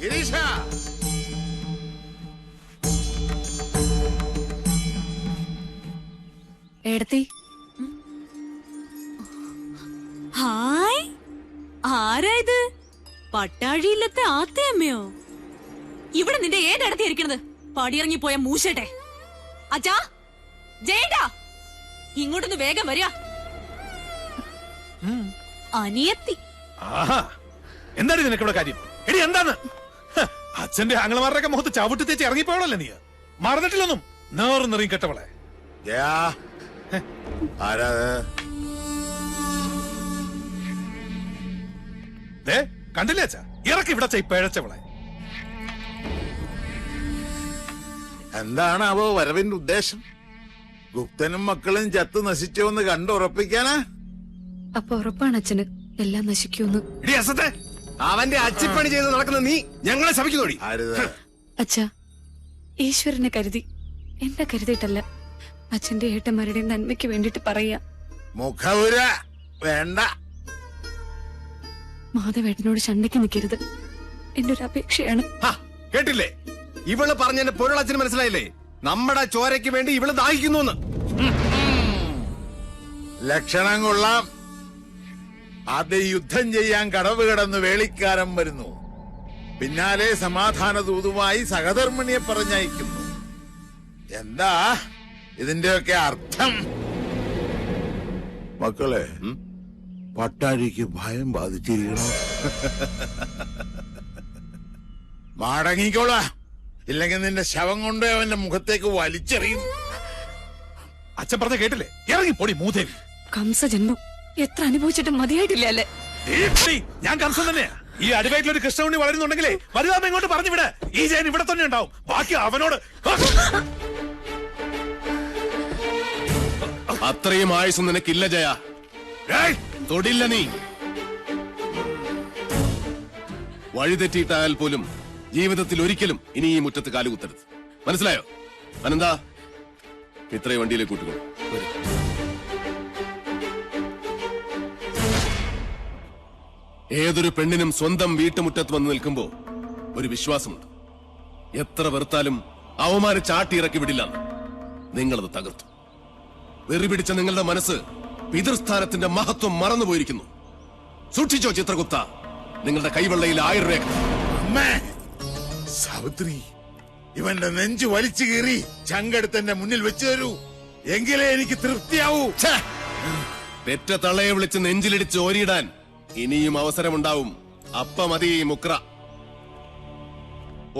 ഗിരീഷ, ഏടത്തി. Hi, ആരാ ഇത്? പട്ടാഴിയില്ലത്തെ ആത്തയമ്മയോ? ഇവിടെ നിന്റെ ഏടത്തി ഇരിക്കണത്? പടിയിറങ്ങി പോയ മൂശട്ടെ. അച്ഛാ, ജയേട്ടാ, ഇങ്ങോട്ടൊന്ന് വേഗം വരിക. അനിയത്തി. എന്താണ് നിനക്കിവിടെ കാര്യം? എടി എന്താണ്? അച്ഛന്റെ ആംഗ്ലമാരുടെ മുഖത്ത് ചവിട്ടി തേച്ച് ഇറങ്ങിപ്പോളല്ലേ നീ? മറന്നിട്ടില്ലെന്നും നേർന്നെറിയും കെട്ടവളെ. കണ്ടില്ലേ അച്ഛാ, ഇറക്കി ഇവിടെ പിഴച്ചവളെ. എന്താണാവോ വരവിന്റെ ഉദ്ദേശം? ഗുപ്തനും മക്കളും ചത്തു നശിച്ചോന്ന് കണ്ടുറപ്പിക്കാനാ? അപ്പൊ ഉറപ്പാണ് അച്ഛന് എല്ലാം നശിക്കൂന്ന്. അവന്റെ അച്ചിപ്പണി ചെയ്ത് നടക്കുന്ന നീ ഞങ്ങളെ ശപിക്കുന്നോടി. അച്ഛാ, ഈശ്വരനെ കരുതി, എന്നെ കരുതിയിട്ടല്ല, അച്ഛന്റെ ഏട്ടന്മാരുടെ നന്മയ്ക്ക് വേണ്ടിട്ട് പറയാ. മുഖവുര വേണ്ട. മാധവേട്ടനോട് ചണ്ടയ്ക്ക് നിൽക്കരുത്, എന്റെ ഒരു അപേക്ഷയാണ്. കേട്ടില്ലേ? ഇവള് പറഞ്ഞെന്റെ പൊരുളച്ഛന് മനസ്സിലായില്ലേ? നമ്മുടെ ചോരയ്ക്ക് വേണ്ടി ഇവള് ദാഹിക്കുന്നു. ലക്ഷണം കൊള്ളാം. ആദ്യം യുദ്ധം ചെയ്യാൻ കടവ് കടന്ന് വേളിക്കാരൻ വരുന്നു, പിന്നാലെ സമാധാന ദൂതുമായി സഹധർമ്മിണിയെ പറഞ്ഞയക്കുന്നു. എന്താ ഇതിന്റെയൊക്കെ അർത്ഥം? മക്കളെ, പട്ടാഴിക്ക് ഭയം ബാധിച്ചിരിക്കണോ? മടങ്ങിക്കോളാ, ഇല്ലെങ്കിൽ നിന്റെ ശവം കൊണ്ട് അവന്റെ മുഖത്തേക്ക് വലിച്ചെറിയും. അച്ഛൻ പറഞ്ഞ കേട്ടില്ലേ? ഇറങ്ങി പൊടി മൂദേവി. കംസജന്മം എത്ര അനുഭവിച്ചിട്ടും മതിയായിട്ടില്ല അല്ലേ? ഞാൻ കംസൻ തന്നെയാ. ഈ അടിവയറ്റിലൊരു കൃഷ്ണുണ്ണി വളരുന്നുണ്ടെങ്കിലേ വലുതാമ ഇങ്ങോട്ട് പറഞ്ഞു വിട. ഈ ജയൻ ഇവിടെ തന്നെ ഉണ്ടാവും. ബാക്കി അവനോട്. അത്രയും ആയുസ് നിനക്കില്ല ജയ. തൊടില്ല നീ. വഴിതെറ്റിയിട്ടായാൽ പോലും ജീവിതത്തിൽ ഒരിക്കലും ഇനി ഈ മുറ്റത്ത് കാലുകുത്തരുത്. മനസ്സിലായോ? അനന്താ, ഇത്രയും വണ്ടിയിലേക്ക് കൂട്ടുകൊള്ളു. ഏതൊരു പെണ്ണിനും സ്വന്തം വീട്ടുമുറ്റത്ത് വന്ന് നിൽക്കുമ്പോ ഒരു വിശ്വാസമുണ്ട്. എത്ര വെറുത്താലും അവമാന ചാട്ടിയിറക്കി വിടില്ലെന്ന്. നിങ്ങളത് തകർത്തു. വെറി പിടിച്ച നിങ്ങളുടെ മനസ്സ് പിതൃസ്ഥാനത്തിന്റെ മഹത്വം മറന്നുപോയിരിക്കുന്നു. സൂക്ഷിച്ചോ ചിത്രഗുപ്ത, നിങ്ങളുടെ കൈവെള്ളയിൽ 1000 രേഖ. സാവിത്രി, ഇവന്റെ നെഞ്ചു വലിച്ചു കീറി ചങ്കെടുത്ത് എന്റെ മുന്നിൽ വെച്ചു തരൂ, എങ്കിലേ എനിക്ക് തൃപ്തിയാവൂ. പെറ്റ തള്ളയെ വിളിച്ച് നെഞ്ചിലിടിച്ച് ഓരിയിടാൻ ഇനിയും അവസരമുണ്ടാവും. അപ്പ മതി മുക്ര.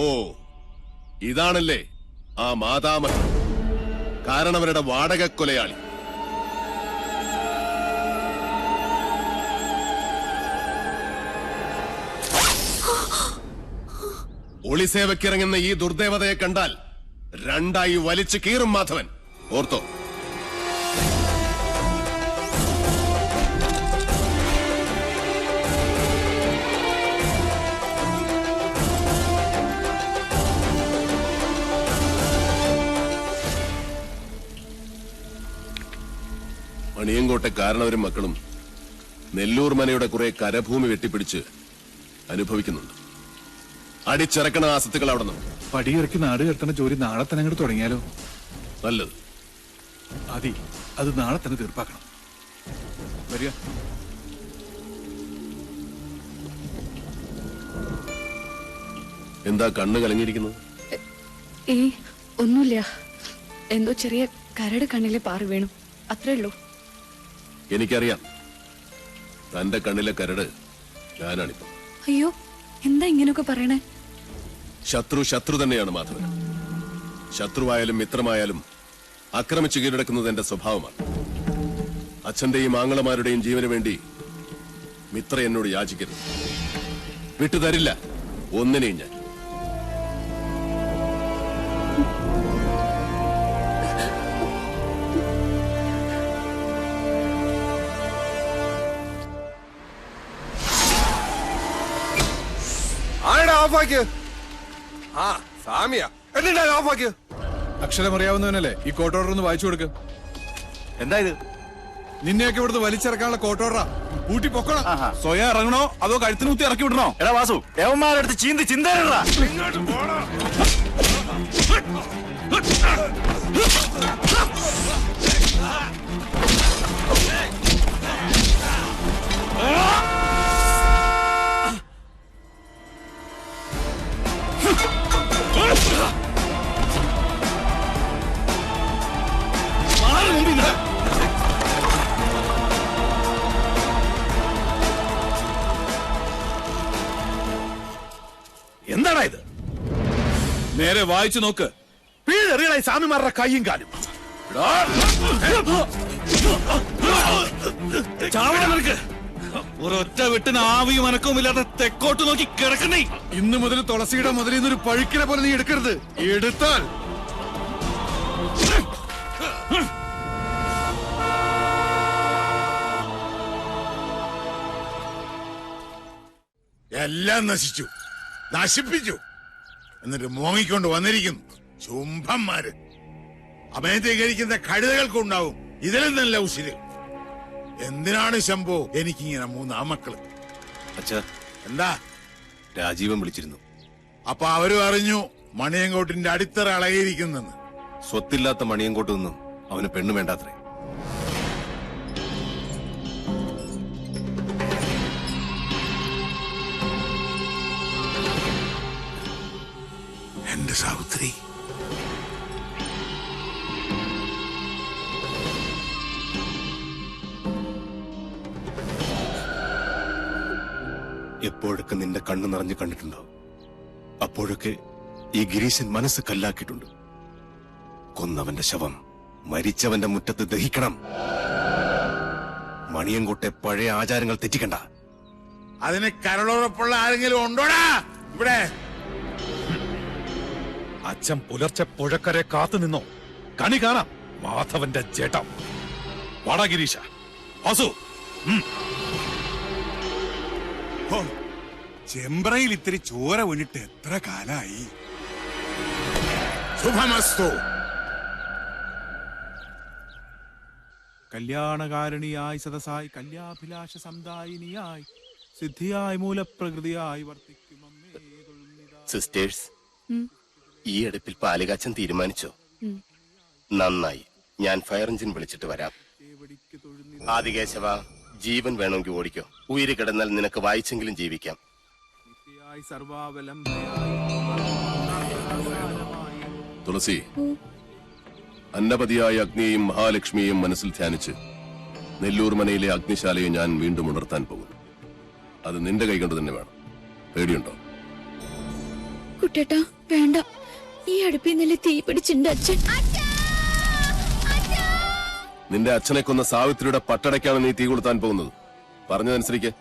ഓ, ഇതാണല്ലേ ആ മാതാമഹൻ, കാരണവരുടെ വാടക കൊലയാളി. ഒളിസേവയ്ക്കിറങ്ങുന്ന ഈ ദുർദേവതയെ കണ്ടാൽ രണ്ടായി വലിച്ചു കീറും മാധവൻ. ഓർത്തോ? മണിയങ്കോട്ടെ കാരണവരും മക്കളും നെല്ലൂർ മനയുടെ കുറെ കരഭൂമി വെട്ടിപ്പിടിച്ച് അനുഭവിക്കുന്നുണ്ട്. അടിച്ചിറക്കണ ആസത്തുകൾ അവിടെ നിന്ന്. പടിയിറക്കി നാട് കെട്ടണ ജോലി നാളെ തന്നെ അങ്ങോട്ട് തുടങ്ങിയാലോ? നല്ലത്. അത് നാളെ തന്നെ തീർപ്പാക്കണം. വരിക. എന്താ കണ്ണ് കലങ്ങിയിരിക്കുന്നത്? ഒന്നുമില്ല, എന്തോ ചെറിയ കരട് കണ്ണിലെ പാറി വീണു, അത്രേ ഉള്ളൂ. എനിക്കറിയാം, തന്റെ കണ്ണിലെ കരട് ഞാനാണിപ്പോ. അയ്യോ, എന്താ ഇങ്ങനെയൊക്കെ പറയണേ? ശത്രു തന്നെയാണ് മാധവൻ. ശത്രുവായാലും മിത്രമായാലും ആക്രമിച്ചു കീഴടക്കുന്നത് എന്റെ സ്വഭാവമാണ്. അച്ഛന്റെയും ആങ്ങളമാരുടെയും ജീവന് വേണ്ടി മിത്ര എന്നോട് യാചിക്കരുത്. വിട്ടുതരില്ല ഒന്നിനെയും ഞാൻ. അക്ഷരമറിയാവുന്നവനല്ലേ ഈ കോർട്ട് ഓർഡർ ഒന്ന് വായിച്ചു കൊടുക്ക. എന്താ ഇത്? നിന്നെയൊക്കെ ഇവിടുന്ന് വലിച്ചിറക്കാനുള്ള കോട്ടോറാ ഊട്ടി പൊക്കണം. സ്വയം ഇറങ്ങണോ അതോ കഴുത്തിന് കുത്തി ഇറക്കി വിടണോ? എടാ വാസു, യവന്മാരെടുത്ത് ചീന്തി ചിന്തയിലടാ. എന്താടാ ഇത്? നേരെ വായിച്ചു നോക്ക്. പിഴറിയടാ ഈ സ്വാമിമാരുടെ കൈയും കാലും. ചാവണം നിനക്ക്. ഒരൊറ്റ വെട്ടിന് ആവിയും അനക്കവും ഇല്ലാതെ തെക്കോട്ട് നോക്കി കിടക്കണേ. ഇന്ന് മുതൽ തുളസിയുടെ മുതലിൽ നിന്നൊരു പഴുക്കിനെ പോലെ നീ എടുക്കരുത്. എടുത്താൽ എല്ലാം നശിച്ചു, നശിപ്പിച്ചു. എന്നിട്ട് മോങ്ങിക്കൊണ്ട് വന്നിരിക്കുന്നു ചുംബന്മാര്. അമയത്തെ കഴിക്കുന്ന കഴുതകൾക്കുണ്ടാവും ഇതിലും നല്ല ഉശിര്. എന്തിനാണ് ശംഭോ എനിക്കിങ്ങനെ 3 ആമക്കള്? അച്ഛാ, എന്താ? രാജീവൻ വിളിച്ചിരുന്നു. അപ്പൊ അവരും അറിഞ്ഞു മണിയങ്കോട്ടിന്റെ അടിത്തറ അളകിയിരിക്കുന്നെന്ന്. സ്വത്തില്ലാത്ത മണിയങ്കോട്ട് നിന്നും അവന് പെണ്ണു വേണ്ടാത്രേ. എന്റെ സാവിത്രി, എപ്പോഴൊക്കെ നിന്റെ കണ്ണു നിറഞ്ഞു കണ്ടിട്ടുണ്ടോ അപ്പോഴൊക്കെ ഈ ഗിരീശൻ മനസ്സ് കല്ലാക്കിയിട്ടുണ്ട്. കൊന്നവന്റെ ശവം മരിച്ചവന്റെ മുറ്റത്ത് ദഹിക്കണം. മണിയങ്കോട്ടെ പഴയ ആചാരങ്ങൾ തെറ്റിക്കണ്ട. അതിന് കരളുറപ്പുള്ള ആരെങ്കിലും ഉണ്ടോടാ ഇവിടെ? അച്ഛൻ പുലർച്ചെ പുഴക്കരെ കാത്തു നിന്നോ? കണി കാണാം മാധവന്റെ ചേട്ടം. വാടാ ഗിരീശ. വാസു, ചെമ്പ്രയിൽ ഇത്തിരി ചോര വീണിട്ട് എത്ര കാലായി. ശുഭമസ്തു. കല്യാണകാരണിയായി സദസായി കല്യാഭിലാഷ സമുദായിനിയായി സിദ്ധിയായി മൂലപ്രകൃതിയായി വർത്തിക്കും അമ്മേ തൊഴുന്നിതാ. സിസ്റ്റേഴ്സ്, ഈ അടുപ്പിൽ പാലുകാച്ചൻ തീരുമാനിച്ചോ? നന്നായി. ഞാൻ ഫയർ എഞ്ചിൻ വിളിച്ചിട്ട് വരാം. ആദികേശവ, ജീവൻ വേണമെങ്കിൽ ഓടിക്കോ. ഉയിര് കിടന്നാൽ നിനക്ക് വായിച്ചെങ്കിലും ജീവിക്കാം. തുളസി, അന്നപതിയായ അഗ്നിയെയും മഹാലക്ഷ്മിയെയും മനസ്സിൽ ധ്യാനിച്ച് നെല്ലൂർ മനയിലെ അഗ്നിശാലയെ ഞാൻ വീണ്ടും ഉണർത്താൻ പോകുന്നു. അത് നിന്റെ കൈകൊണ്ട് തന്നെ വേണം. പേടിയുണ്ടോ? കുട്ടേട്ടാ വേണ്ട, ഈ അടുപ്പിൽ നല്ല തീ പിടിച്ചിട്ടുണ്ട് അച്ഛൻ. നിന്റെ അച്ഛനെ കൊന്ന സാവിത്രിയുടെ പട്ടടയ്ക്കാണ് നീ തീ കൊളുത്താൻ പോകുന്നത്. പറഞ്ഞതനുസരിക്ക്.